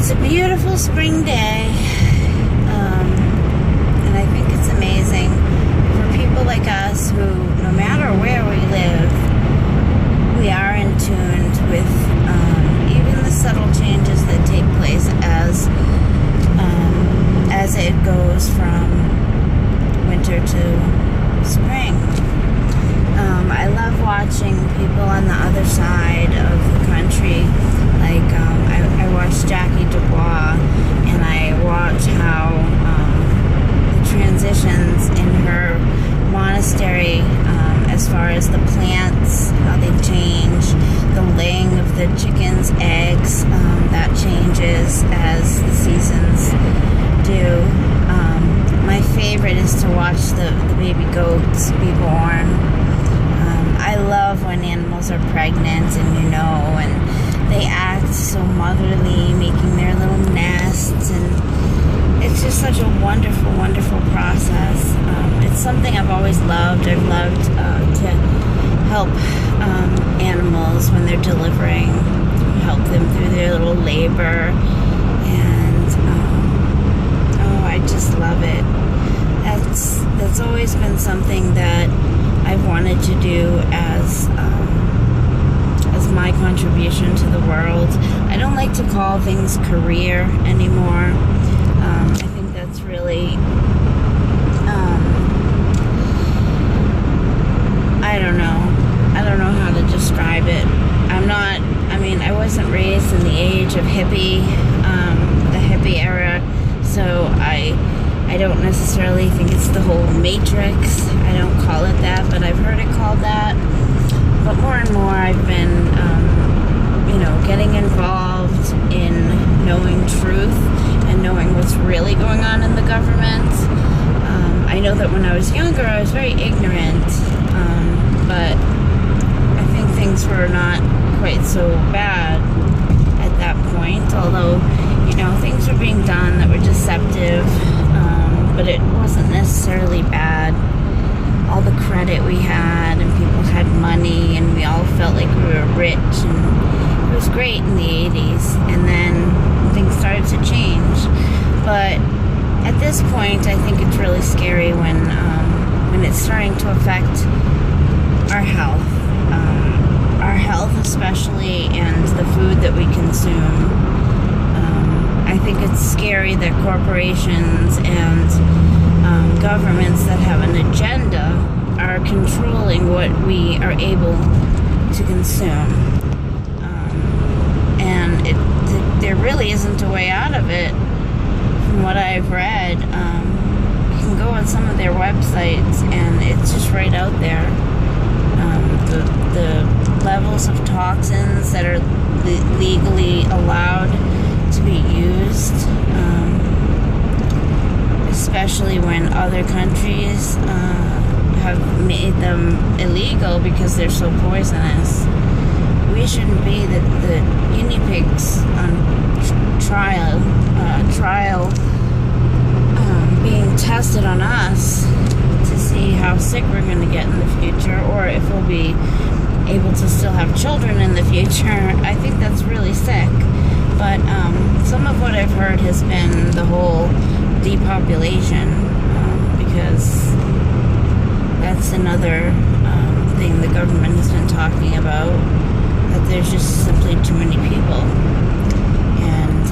It's a beautiful spring day, and I think it's amazing for people like us who, no matter where we live, we are in tune with even the subtle changes that take place as it goes from winter to spring. I love watching people on the other side of the country. Like, I watch Jackie Dubois, and I watch how the transitions in her monastery, as far as the plants, how they change, the laying of the chickens' eggs, that changes as the seasons do. My favorite is to watch the baby goats be born. I love when animals are pregnant and they act so motherly, making their little nests, and it's just such a wonderful, wonderful process. It's something I've always loved. I've loved to help animals when they're delivering, help them through their little labor, and I just love it. That's always been something that I've wanted to do as my contribution to the world. I don't like to call things career anymore. I think that's really, I don't know how to describe it. I wasn't raised in the age of hippie, the hippie era, so I don't necessarily think it's the whole matrix. I don't call it that, but I've heard it called that. But more and more I've been, getting involved in knowing truth and knowing what's really going on in the government. I know that when I was younger, I was very ignorant, but I think things were not quite so bad at that point, although, things were being done that were deceptive, but it wasn't necessarily bad. All the credit we had, and people had money, and we all felt like we were rich, and it was great in the 80s, and then things started to change. But at this point, I think it's really scary when it's starting to affect our health especially, and the food that we consume. I think it's scary that corporations and governments that have an agenda are controlling what we are able to consume. And there really isn't a way out of it. From what I've read, you can go on some of their websites and it's just right out there. The levels of toxins that are legally allowed to be used, especially when other countries have made them illegal because they're so poisonous. We shouldn't be the guinea pigs on trial being tested on us to see how sick we're going to get in the future, or if we'll be able to still have children in the future. I think that's really sick. But some of what I've heard has been the whole depopulation, because that's another thing the government has been talking about, that there's just simply too many people. And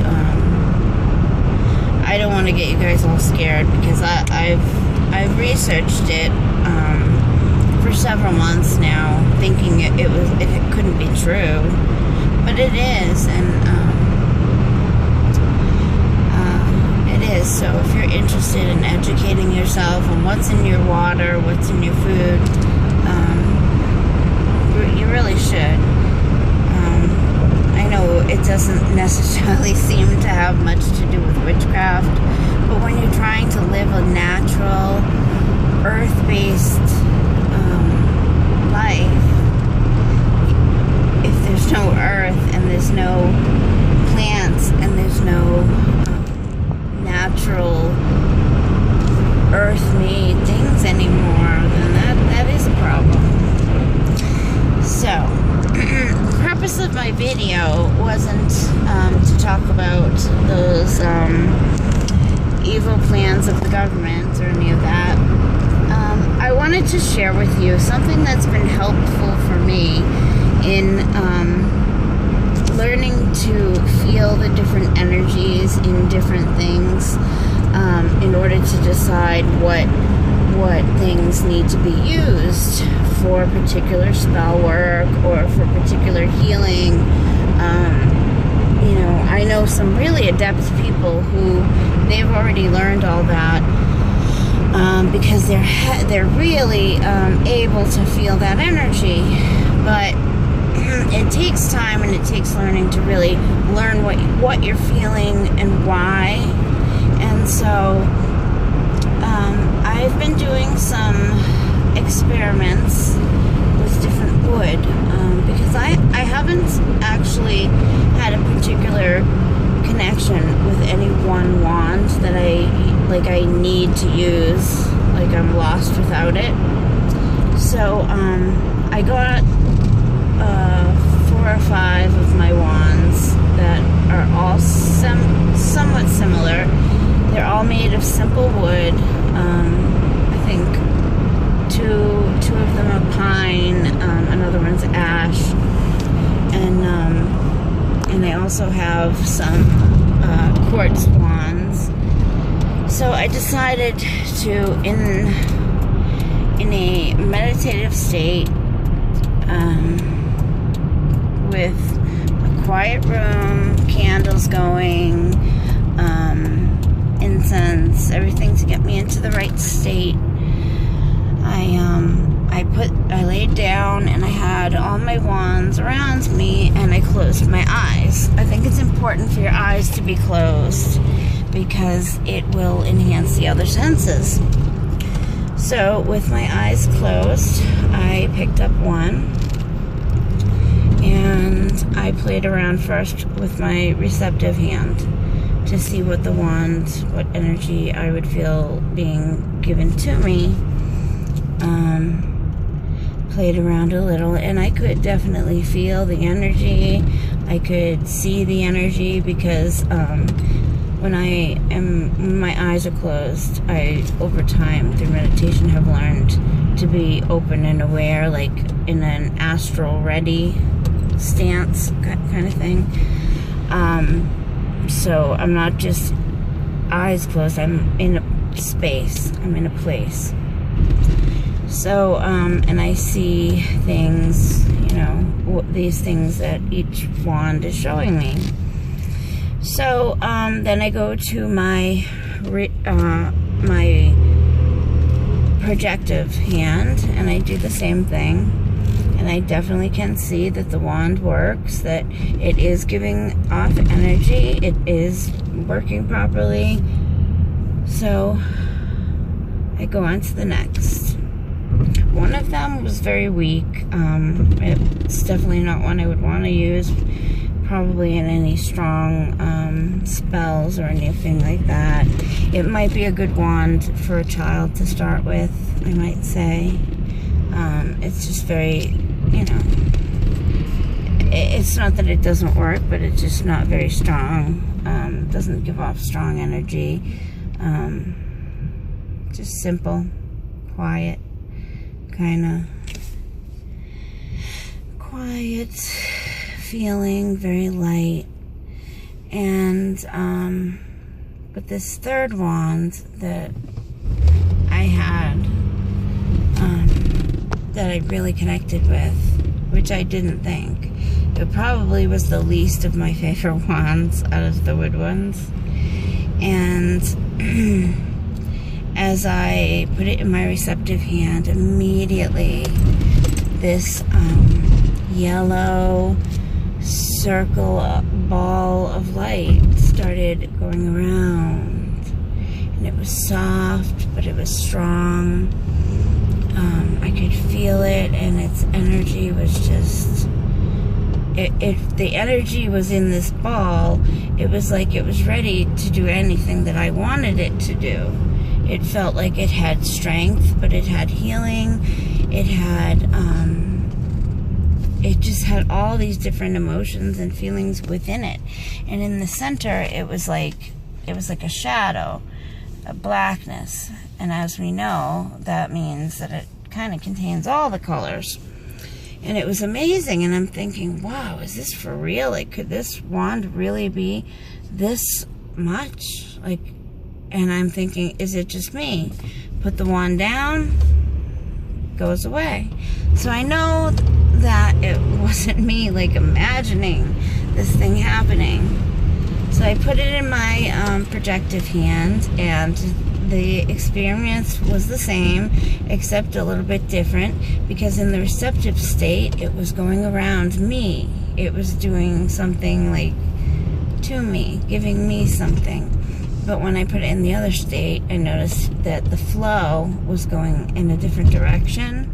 I don't want to get you guys all scared, because I've researched it for several months now, thinking it couldn't be true, but it is, and so if you're interested in educating yourself on what's in your water, what's in your food, you really should. I know it doesn't necessarily seem to have much to do with witchcraft, but when you're trying to live a natural, earth-based life, if there's no earth and there's no plants and there's no natural earth-made things anymore, then that is a problem. So, the purpose of my my video wasn't to talk about those evil plans of the government or any of that. I wanted to share with you something that's been helpful for me in learning to feel the different energies in different things in order to decide what things need to be used for particular spell work or for particular healing. I know some really adept people who they've already learned all that because they're really able to feel that energy. But it takes time and it takes learning to really learn what you're feeling and why. And so I've been doing some experiments with different wood because I haven't actually had a particular connection with any one wand that I need to use, like I'm lost without it. So I got 4 or 5 of my wands that are all somewhat similar. They're all made of simple wood. I think two of them are pine, another one's ash, and I also have some quartz wands. So I decided to, in a meditative state, with a quiet room, candles going, incense, everything to get me into the right state. I laid down and I had all my wands around me and I closed my eyes. I think it's important for your eyes to be closed because it will enhance the other senses. So with my eyes closed, I picked up one and I played around first with my receptive hand to see what what energy I would feel being given to me. Played around a little and I could definitely feel the energy. I could see the energy because when my eyes are closed, I over time through meditation have learned to be open and aware, like in an astral ready stance kind of thing. So I'm not just eyes closed, I'm in a space, I'm in a place. So, and I see things, these things that each wand is showing me. So, then I go to my projective hand and I do the same thing. And I definitely can see that the wand works, that it is giving off energy, it is working properly. So I go on to the next. One of them was very weak. It's definitely not one I would want to use probably in any strong spells or anything like that. It might be a good wand for a child to start with, I might say. It's just very, it's not that it doesn't work, but it's just not very strong. Doesn't give off strong energy. Just simple, quiet, kind of quiet feeling, very light. And but this third wand that I had that I really connected with, which I didn't think, it probably was the least of my favorite wands out of the wood ones. And as I put it in my receptive hand, immediately this yellow circle ball of light started going around, and it was soft, but it was strong. I could feel it, and its energy was just, if the energy was in this ball, it was like it was ready to do anything that I wanted it to do. It felt like it had strength, but it had healing. It had it just had all these different emotions and feelings within it. And in the center, it was like a shadow, a blackness. And as we know, that means that it kind of contains all the colors. And it was amazing. And I'm thinking, wow, is this for real? Like, could this wand really be this much? Like, and I'm thinking, is it just me? Put the wand down, goes away. So I know that it wasn't me, like, imagining this thing happening. So I put it in my projective hand, and the experience was the same, except a little bit different, because in the receptive state, it was going around me. It was doing something, like, to me, giving me something. But when I put it in the other state, I noticed that the flow was going in a different direction.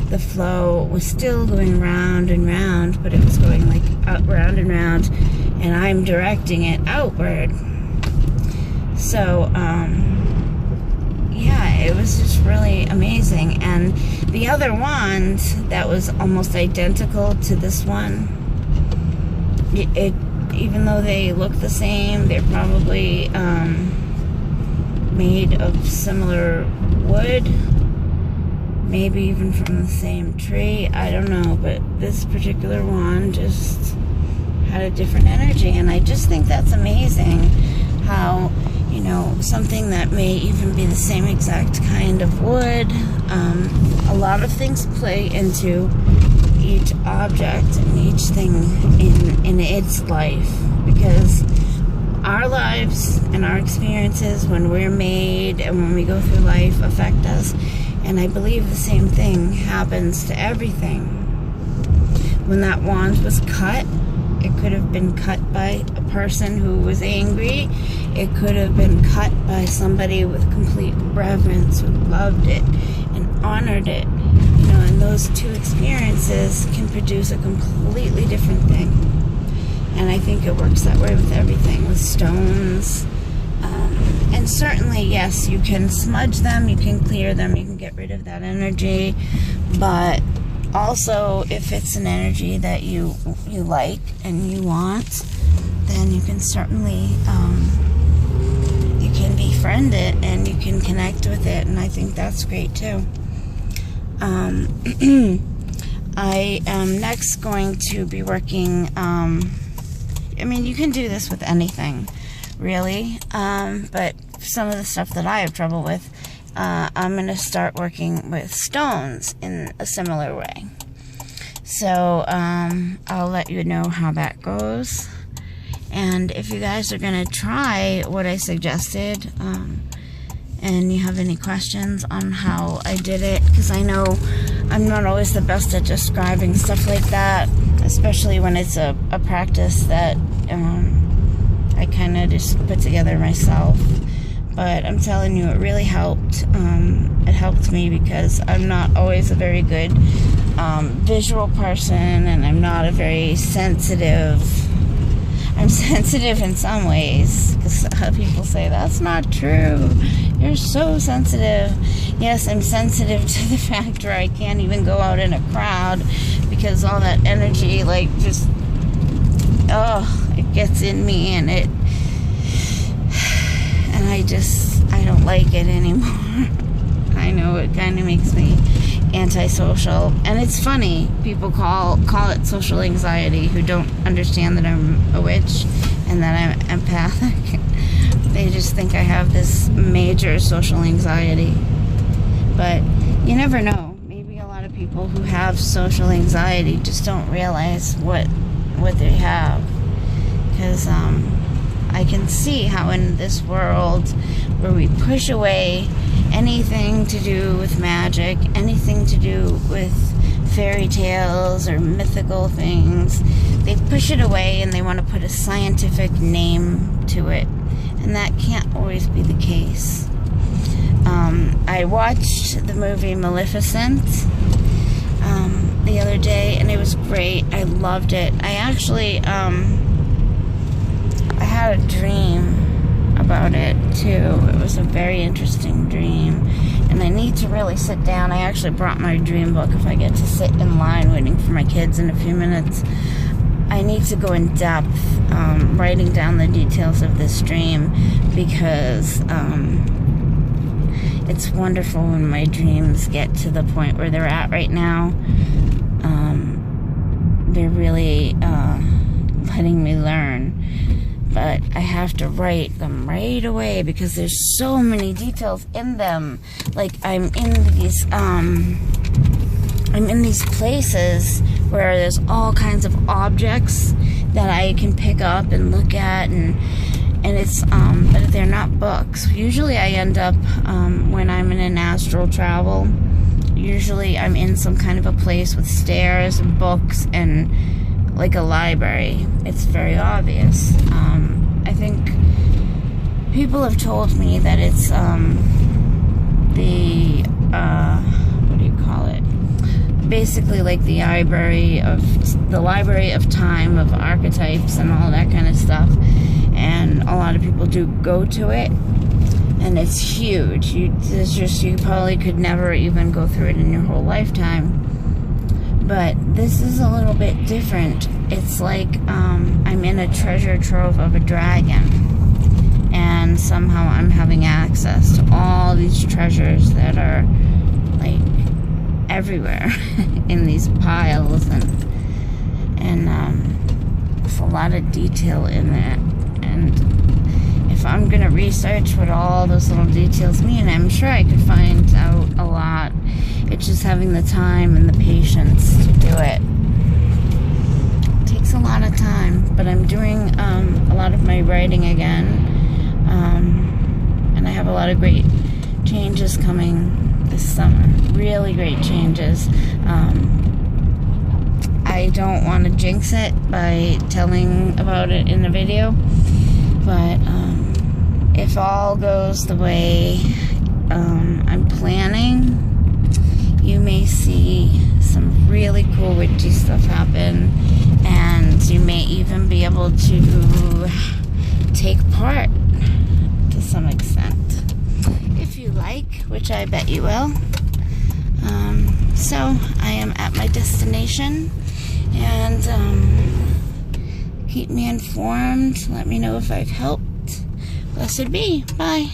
The flow was still going round and round, but it was going like out, round and round, and I'm directing it outward. So, yeah, it was just really amazing. And the other wand that was almost identical to this one, it even though they look the same, they're probably made of similar wood, maybe even from the same tree, I don't know, but this particular wand just had a different energy. And I just think that's amazing how, you know, something that may even be the same exact kind of wood, a lot of things play into each object and each thing in its life, because our lives and our experiences when we're made and when we go through life affect us. And I believe the same thing happens to everything. When that wand was cut, it could have been cut by a person who was angry. It could have been cut by somebody with complete reverence, who loved it and honored it. You know, and those two experiences can produce a completely different thing. And I think it works that way with everything, with stones. And certainly, yes, you can smudge them, you can clear them, you can get rid of that energy. But also, if it's an energy that you like and you want, then you can certainly, you can befriend it and you can connect with it. And I think that's great too. I am next going to be working, I mean, you can do this with anything, really, but some of the stuff that I have trouble with, I'm going to start working with stones in a similar way. So, I'll let you know how that goes. And if you guys are going to try what I suggested, and you have any questions on how I did it, because I know I'm not always the best at describing stuff like that, especially when it's a practice that I kind of just put together myself. But I'm telling you, it really helped. It helped me because I'm not always a very good visual person, and I'm not a very sensitive. I'm sensitive in some ways, because people say, that's not true. You're so sensitive. Yes, I'm sensitive to the fact where I can't even go out in a crowd because all that energy, like, just, oh, it gets in me, and I don't like it anymore. I know it kind of makes me antisocial, and it's funny, people call it social anxiety who don't understand that I'm a witch and that I'm empathic. They just think I have this major social anxiety, but you never know. Maybe a lot of people who have social anxiety just don't realize what they have, because I can see how in this world where we push away anything to do with magic, anything to do with fairy tales or mythical things, they push it away and they want to put a scientific name to it, and that can't always be the case. I watched the movie Maleficent the other day, and it was great. I loved it. I actually I had a dream about it too. It was a very interesting dream, And I need to really sit down. I actually brought my dream book if I get to sit in line waiting for my kids in a few minutes. I need to go in depth writing down the details of this dream, because it's wonderful when my dreams get to the point where they're at right now. They're really letting me learn. But I have to write them right away because there's so many details in them. Like I'm in these places where there's all kinds of objects that I can pick up and look at, and it's but they're not books. Usually I end up when I'm in an astral travel, usually I'm in some kind of a place with stairs and books and like a library. It's very obvious. I think people have told me that it's what do you call it? Basically like the library of time, of archetypes and all that kind of stuff. And a lot of people do go to it, and it's huge. You probably could never even go through it in your whole lifetime. But this is a little bit different. It's like I'm in a treasure trove of a dragon, and somehow I'm having access to all these treasures that are like everywhere in these piles, and there's a lot of detail in that. And if I'm gonna research what all those little details mean, I'm sure I could find out a lot. It's just having the time and the patience to do it. It takes a lot of time, but I'm doing a lot of my writing again, and I have a lot of great changes coming this summer. Really great changes. I don't want to jinx it by telling about it in a video, but if all goes the way I'm planning, you may see some really cool witchy stuff happen, and you may even be able to take part to some extent, if you like, which I bet you will. So I am at my destination, and keep me informed. Let me know if I've helped. Blessed be. Bye.